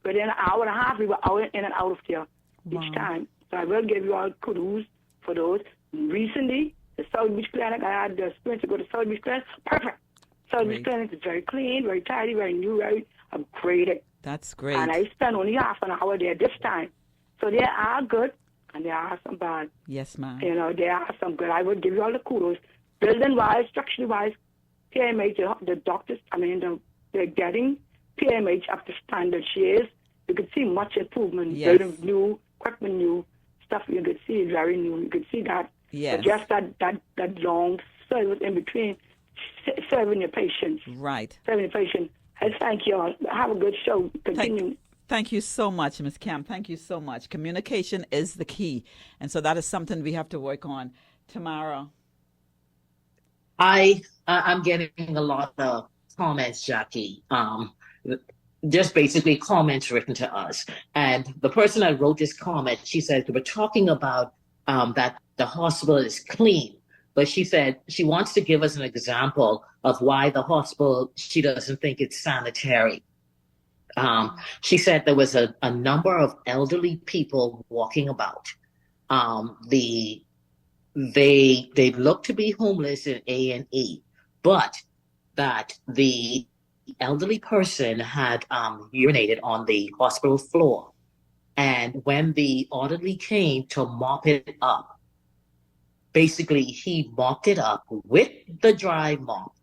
[SPEAKER 7] an hour and a half, we were out in and out of there each time. So I will give you all kudos for those. Recently, the South Beach Clinic, I had the experience to go to South Beach Clinic. Perfect. South Beach Clinic is very clean, very tidy, very new, very upgraded.
[SPEAKER 2] That's great.
[SPEAKER 7] And I spent only half an hour there this time. So there are good and there are some bad.
[SPEAKER 2] Yes, ma'am.
[SPEAKER 7] There are some good. I would give you all the kudos. Building-wise, structurally-wise, PMH, the doctors, they're getting PMH up to standard shares. You could see much improvement.
[SPEAKER 2] Yes.
[SPEAKER 7] Building new, equipment new, stuff you could see is very new. You could see that.
[SPEAKER 2] Yes.
[SPEAKER 7] But just that long service in between, serving your patients.
[SPEAKER 2] Right.
[SPEAKER 7] Serving your patients. And thank you all. Have a good show. Continue.
[SPEAKER 2] Thank you so much, Ms. Camp. Thank you so much. Communication is the key. And so that is something we have to work on. Tamara.
[SPEAKER 3] I'm getting a lot of comments, Jackie. Just basically comments written to us. And the person that wrote this comment, she said, we're talking about that the hospital is clean. But she said she wants to give us an example of why the hospital, she doesn't think it's sanitary. She said there was a number of elderly people walking about. They looked to be homeless in A&E, but that the elderly person had urinated on the hospital floor. And when the orderly came to mop it up, basically he mopped it up with the dry mop,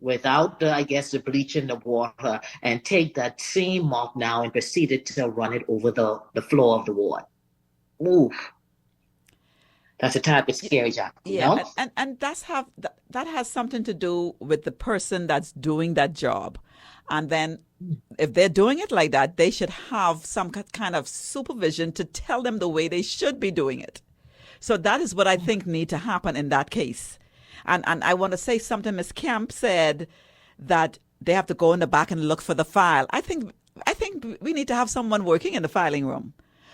[SPEAKER 3] without the, I guess, the bleach in the water, and take that same mop now and proceeded to run it over the floor of the ward. Oof. That's a tad bit scary, Jack.
[SPEAKER 2] Yeah, and that has something to do with the person that's doing that job. And then if they're doing it like that, they should have some kind of supervision to tell them the way they should be doing it. So that is what I think need to happen in that case. And I want to say something. Ms. Kemp said that they have to go in the back and look for the file. I think we need to have someone working in the filing room.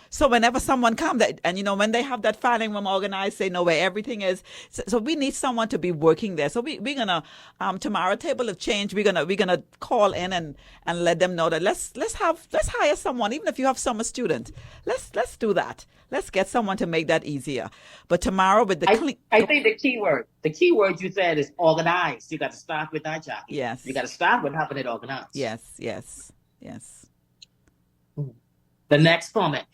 [SPEAKER 2] So whenever someone comes, and when they have that filing room organized, they know where everything is. So we need someone to be working there. So we're gonna tomorrow, table of change. We're gonna call in and let them know that let's hire someone, even if you have summer students. Let's do that. Let's get someone to make that easier. But tomorrow with the
[SPEAKER 3] I think the key word you said is organized. You got to start with that, Jackie.
[SPEAKER 2] Yes.
[SPEAKER 3] You got to start with having it organized.
[SPEAKER 2] Yes.
[SPEAKER 3] The next comment.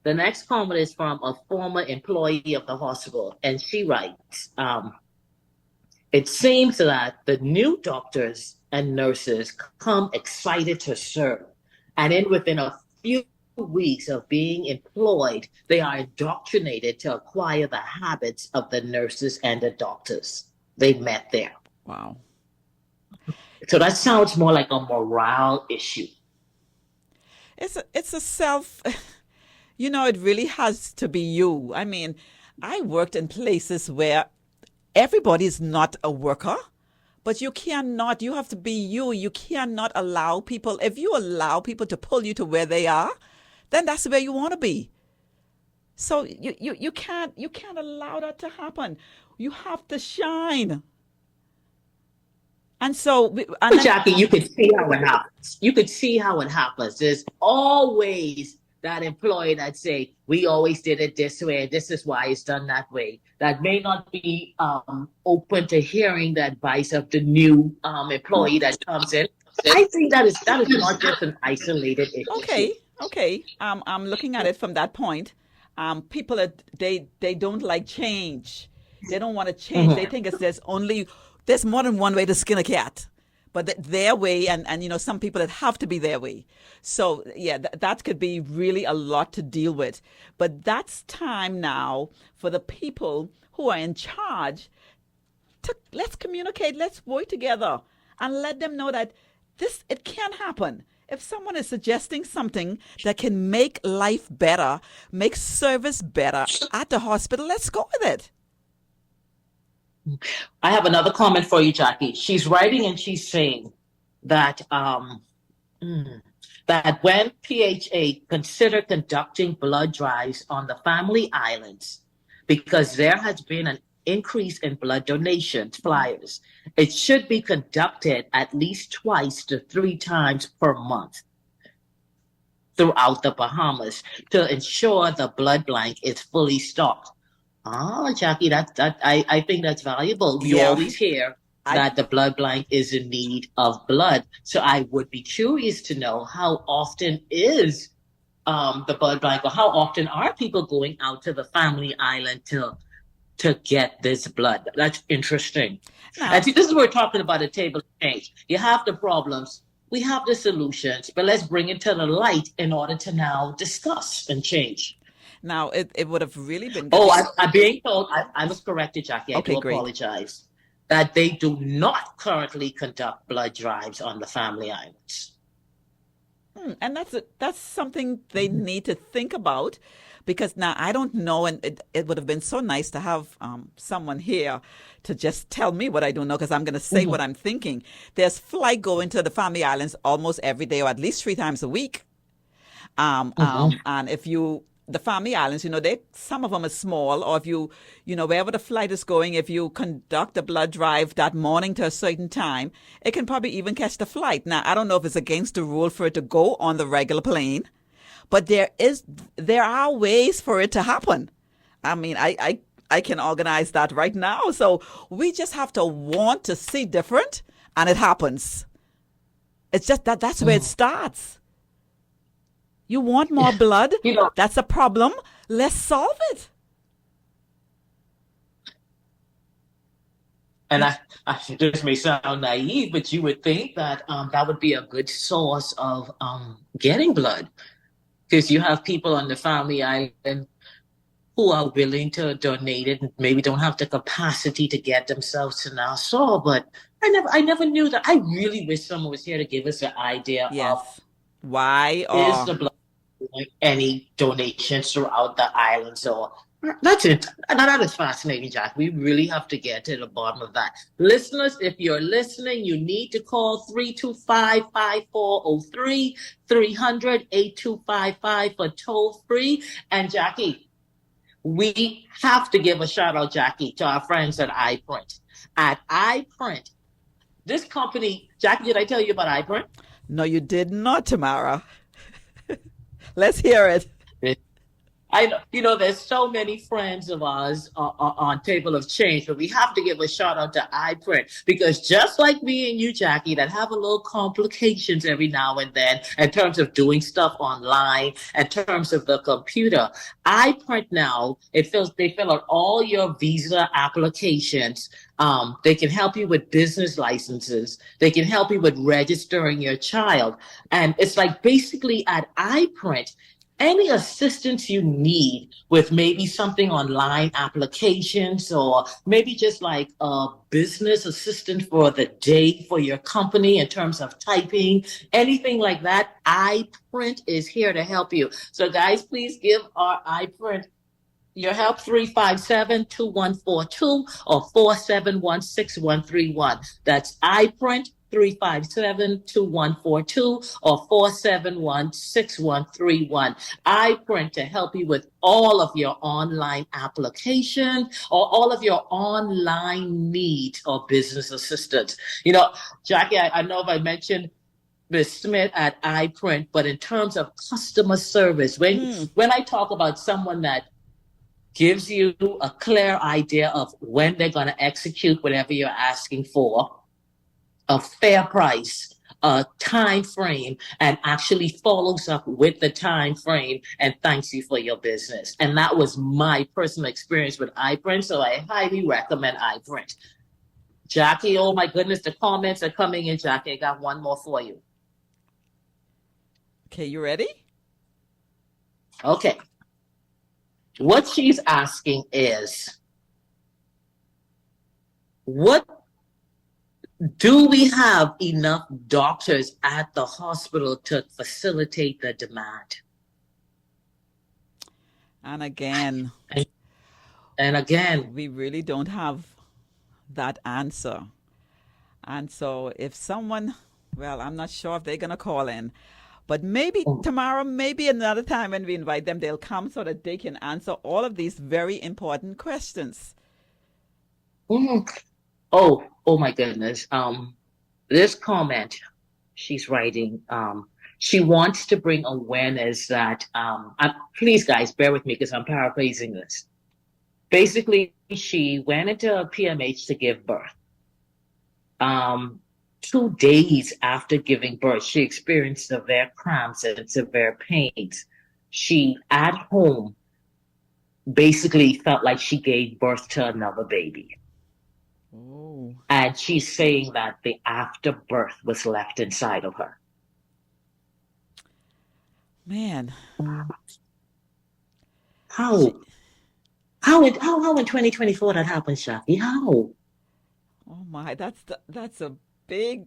[SPEAKER 3] The next comment is from a former employee of the hospital, and she writes, it seems that the new doctors and nurses come excited to serve, and then within a few weeks of being employed, they are indoctrinated to acquire the habits of the nurses and the doctors they met there.
[SPEAKER 2] Wow.
[SPEAKER 3] So that sounds more like a morale issue.
[SPEAKER 2] It's a self... it really has to be you. I mean, I worked in places where everybody is not a worker, but you have to be you. You cannot allow people, if you allow people to pull you to where they are, then that's where you want to be. So you can't allow that to happen. You have to shine. And so,
[SPEAKER 3] Jackie, you could see how it happens. There's always that employee that say, we always did it this way, this is why it's done that way, that may not be open to hearing the advice of the new employee that comes in. I think that is not just an isolated issue.
[SPEAKER 2] Okay. I'm looking at it from that point. People they don't like change. They don't want to change. They think there's more than one way to skin a cat. But their way, and some people that have to be their way. So yeah, that could be really a lot to deal with. But that's time now for the people who are in charge to let's communicate, let's work together, and let them know that it can happen. If someone is suggesting something that can make life better, make service better at the hospital, let's go with it.
[SPEAKER 3] I have another comment for you, Jackie. She's writing and she's saying that that when PHA consider conducting blood drives on the family islands, because there has been an increase in blood donations flyers, it should be conducted at least 2 to 3 times per month throughout the Bahamas to ensure the blood bank is fully stocked. Jackie, I think that's valuable. You always hear that the blood bank is in need of blood. So I would be curious to know how often is the blood bank, or how often are people going out to the family island to get this blood? That's interesting. I think this is what we're talking about, a table of change. You have the problems, we have the solutions, but let's bring it to the light in order to now discuss and change.
[SPEAKER 2] Now, it would have really been good.
[SPEAKER 3] I'm being told, I was corrected, Jackie. I do apologize. That they do not currently conduct blood drives on the family islands.
[SPEAKER 2] And that's something they need to think about, because now I don't know, and it would have been so nice to have someone here to just tell me what I don't know, because I'm going to say what I'm thinking. There's flight going to the family islands almost every day, or at least 3 times a week. And if the family islands, some of them are small, or if wherever the flight is going, if you conduct a blood drive that morning to a certain time, it can probably even catch the flight. Now, I don't know if it's against the rule for it to go on the regular plane, but there are ways for it to happen. I mean, I can organize that right now. So we just have to want to see different, and it happens. It's just that's where it starts. You want more blood?
[SPEAKER 3] You know,
[SPEAKER 2] That's a problem. Let's solve it.
[SPEAKER 3] and this may sound naive, but you would think that that would be a good source of getting blood, because you have people on the family island who are willing to donate it and maybe don't have the capacity to get themselves to Nassau. But I never knew that. I really wish someone was here to give us an idea of
[SPEAKER 2] Yes. Why
[SPEAKER 3] is
[SPEAKER 2] or
[SPEAKER 3] the blood any donations throughout the islands, or that's it. And that is fascinating, Jack. We really have to get to the bottom of that. Listeners, if you're listening, you need to call 325-5403, 300-8255 for toll free. And Jackie, we have to give a shout out, Jackie, to our friends at iPrint. At iPrint, this company, Jackie, did I tell you about iPrint?
[SPEAKER 2] no, you did not, Tamara. Let's hear it.
[SPEAKER 3] I know, there's so many friends of ours on Table of Change, but we have to give a shout out to iPrint, because just like me and you, Jackie, that have a little complications every now and then in terms of doing stuff online, in terms of the computer, iPrint now, they fill out all your visa applications. They can help you with business licenses. They can help you with registering your child. And it's like basically at iPrint, any assistance you need with maybe something online applications, or maybe just like a business assistant for the day for your company in terms of typing, anything like that, iPrint is here to help you. So guys, please give our iPrint your help, 357-2142 or 471-6131. That's iPrint, 357-2142 or 471-6131. iPrint to help you with all of your online application or all of your online needs or business assistance. Jackie, I know if I mentioned Ms. Smith at iPrint, but in terms of customer service, when I talk about someone that gives you a clear idea of when they're going to execute whatever you're asking for, a fair price, a time frame, and actually follows up with the time frame and thanks you for your business. And that was my personal experience with iPrint, so I highly recommend iPrint. Jackie, oh my goodness, the comments are coming in, Jackie. I got one more for you.
[SPEAKER 2] Okay, you ready?
[SPEAKER 3] Okay. What she's asking is, do we have enough doctors at the hospital to facilitate the demand?
[SPEAKER 2] And again, we really don't have that answer. And so if someone, well, I'm not sure if they're going to call in, but maybe tomorrow, maybe another time when we invite them, they'll come so that they can answer all of these very important questions.
[SPEAKER 3] Oh my goodness. This comment she's writing, she wants to bring awareness that, please guys, bear with me because I'm paraphrasing this. Basically, she went into a PMH to give birth. 2 days after giving birth, she experienced severe cramps and severe pains. She, at home, basically felt like she gave birth to another baby.
[SPEAKER 2] Oh.
[SPEAKER 3] And she's saying that the afterbirth was left inside of her.
[SPEAKER 2] Man.
[SPEAKER 3] How in 2024 that happened, Shaki? How?
[SPEAKER 2] Oh my, that's a big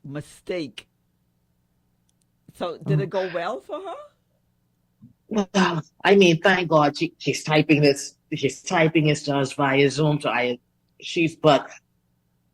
[SPEAKER 2] mistake. So did it go well for her?
[SPEAKER 3] Well, I mean, thank God she's typing this. She's typing it to us via Zoom. So but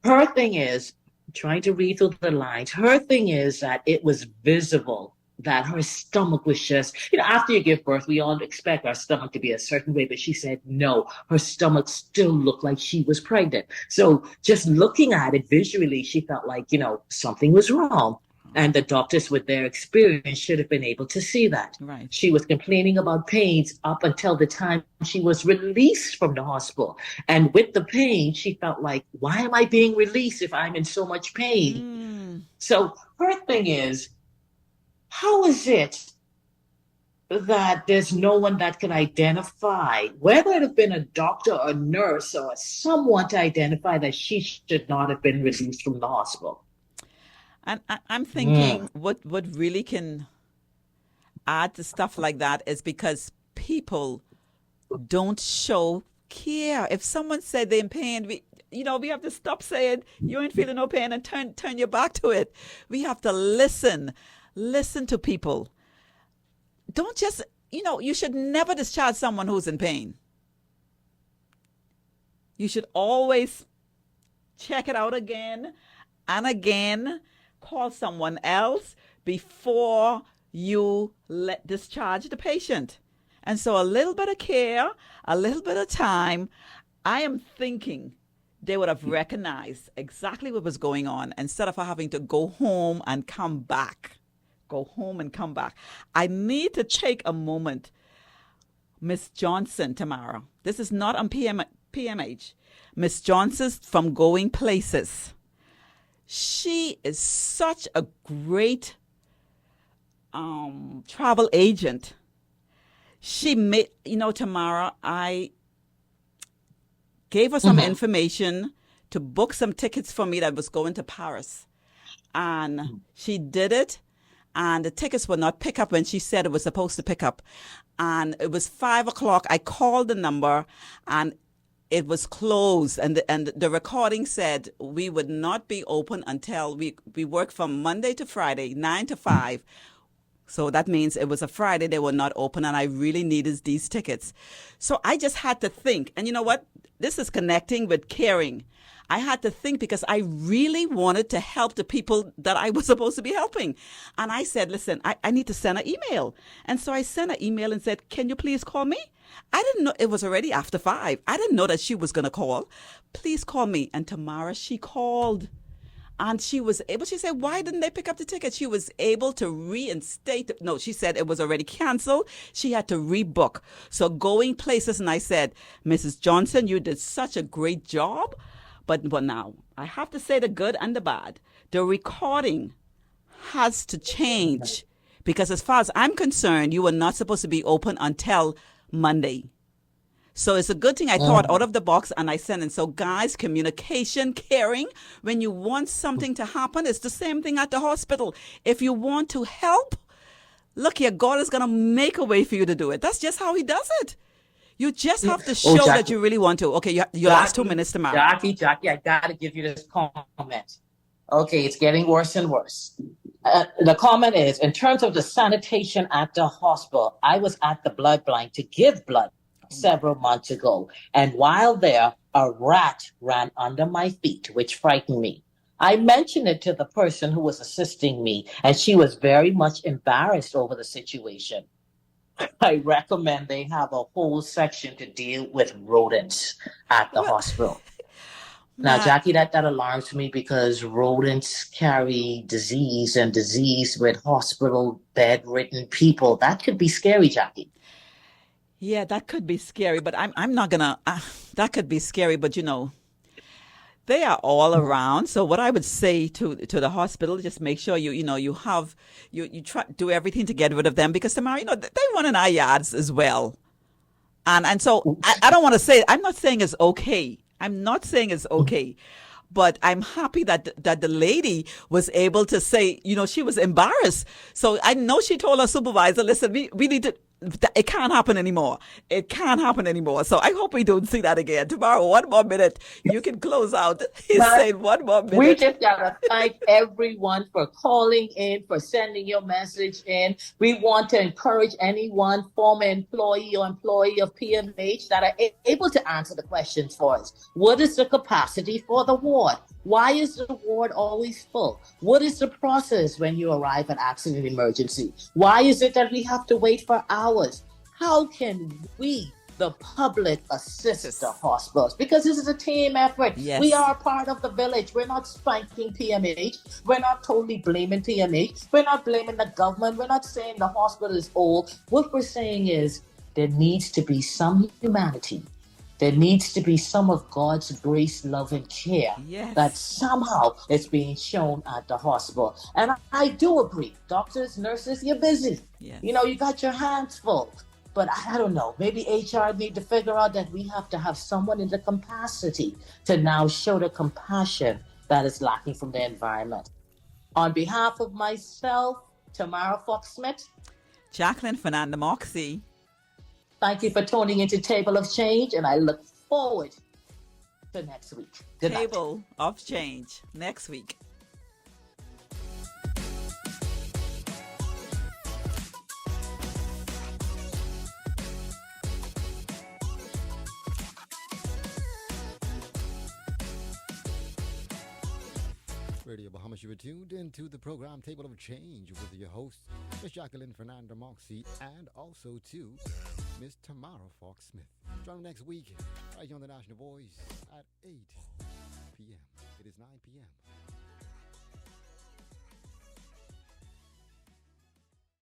[SPEAKER 3] her thing is trying to read through the lines. Her thing is that it was visible that her stomach was just, after you give birth, we all expect our stomach to be a certain way, but she said no, her stomach still looked like she was pregnant. So just looking at it visually, she felt like, something was wrong. And the doctors with their experience should have been able to see that.
[SPEAKER 2] Right.
[SPEAKER 3] She was complaining about pains up until the time she was released from the hospital. And with the pain, she felt like, why am I being released if I'm in so much pain? So her thing is, how is it that there's no one that can identify, whether it have been a doctor or nurse or someone to identify that she should not have been released from the hospital.
[SPEAKER 2] And I'm
[SPEAKER 3] Mm.
[SPEAKER 2] thinking what really can add to stuff like that is because people don't show care. If someone said they're in pain, we have to stop saying you ain't feeling no pain and turn your back to it. We have to listen to people. Don't just, you should never discharge someone who's in pain. You should always check it out again and again, call someone else before you let discharge the patient. And so a little bit of care, a little bit of time, I am thinking they would have recognized exactly what was going on instead of having to go home and come back. Go home and come back. I need to take a moment, Miss Johnson, Tamara. This is not on PMH. Miss Johnson's from Going Places. She is such a great travel agent. She made, Tamara, I gave her some information to book some tickets for me that was going to Paris. And she did it. And the tickets were not pick up when she said it was supposed to pick up. And it was 5:00. I called the number and it was closed. And the recording said we would not be open until we work from Monday to Friday, 9 to 5. So that means it was a Friday they were not open, and I really needed these tickets. So I just had to think. And you know what? This is connecting with caring. I had to think because I really wanted to help the people that I was supposed to be helping. And I said, listen, I need to send an email. And so I sent an email and said, can you please call me? I didn't know it was already after 5. I didn't know that she was going to call. Please call me. And Tamara, she called. And she was able, she said, why didn't they pick up the ticket? She was able to reinstate. No, she said it was already canceled. She had to rebook. So Going Places, and I said, Mrs. Johnson, you did such a great job. But now, I have to say the good and the bad. The recording has to change because as far as I'm concerned, you were not supposed to be open until Monday. So it's a good thing I thought out of the box and I sent in. So guys, communication, caring, when you want something to happen, it's the same thing at the hospital. If you want to help, look here, God is going to make a way for you to do it. That's just how he does it. You just have to show that you really want to. Okay, your last 2 minutes tomorrow.
[SPEAKER 3] Jackie, I got to give you this comment. Okay, it's getting worse and worse. The comment is, in terms of the sanitation at the hospital, I was at the blood bank to give blood several months ago. And while there, a rat ran under my feet, which frightened me. I mentioned it to the person who was assisting me, and she was very much embarrassed over the situation. I recommend they have a whole section to deal with rodents at the hospital. Now, Jackie, that alarms me because rodents carry disease and disease with hospital bedridden people. That could be scary, Jackie.
[SPEAKER 2] Yeah, that could be scary, but I'm not gonna. That could be scary, but they are all around. So what I would say to the hospital, just make sure you try do everything to get rid of them because tomorrow they run in our yards as well, and so I don't want to say I'm not saying it's okay. I'm not saying it's okay. But I'm happy that the lady was able to say, she was embarrassed. So I know she told her supervisor, listen, we need to, it can't happen anymore. It can't happen anymore. So I hope we don't see that again. Tomorrow, 1 more minute. You can close out. He's saying 1 more minute.
[SPEAKER 3] We just got to thank everyone for calling in, for sending your message in. We want to encourage anyone, former employee or employee of PMH, that are able to answer the questions for us. What is the capacity for the ward? Why is the ward always full? What is the process when you arrive at accident emergency? Why is it that we have to wait for hours? How can we, the public, assist the hospitals? Because this is a team effort.
[SPEAKER 2] Yes.
[SPEAKER 3] We are a part of the village. We're not spanking PMH. We're not totally blaming PMH. We're not blaming the government. We're not saying the hospital is old. What we're saying is there needs to be some humanity There needs to be some of God's grace, love, and care
[SPEAKER 2] Yes.
[SPEAKER 3] that somehow is being shown at the hospital. And I do agree. Doctors, nurses, you're busy.
[SPEAKER 2] Yes.
[SPEAKER 3] You got your hands full. But I don't know. Maybe HR need to figure out that we have to have someone in the capacity to now show the compassion that is lacking from the environment. On behalf of myself, Tamara Fox-Smith,
[SPEAKER 2] Jacqueline Fernanda Moxie.
[SPEAKER 3] thank you for tuning into Table of Change, and I look forward to next week. Good night.
[SPEAKER 2] Table of Change next week.
[SPEAKER 8] Radio Bahamas, you were tuned into the program Table of Change with your host, Miss Jacqueline Fernanda Moxie, and also to Miss Tamara Fox-Smith. Join me next week, right here on the National Voice at 8 p.m. It is 9 p.m.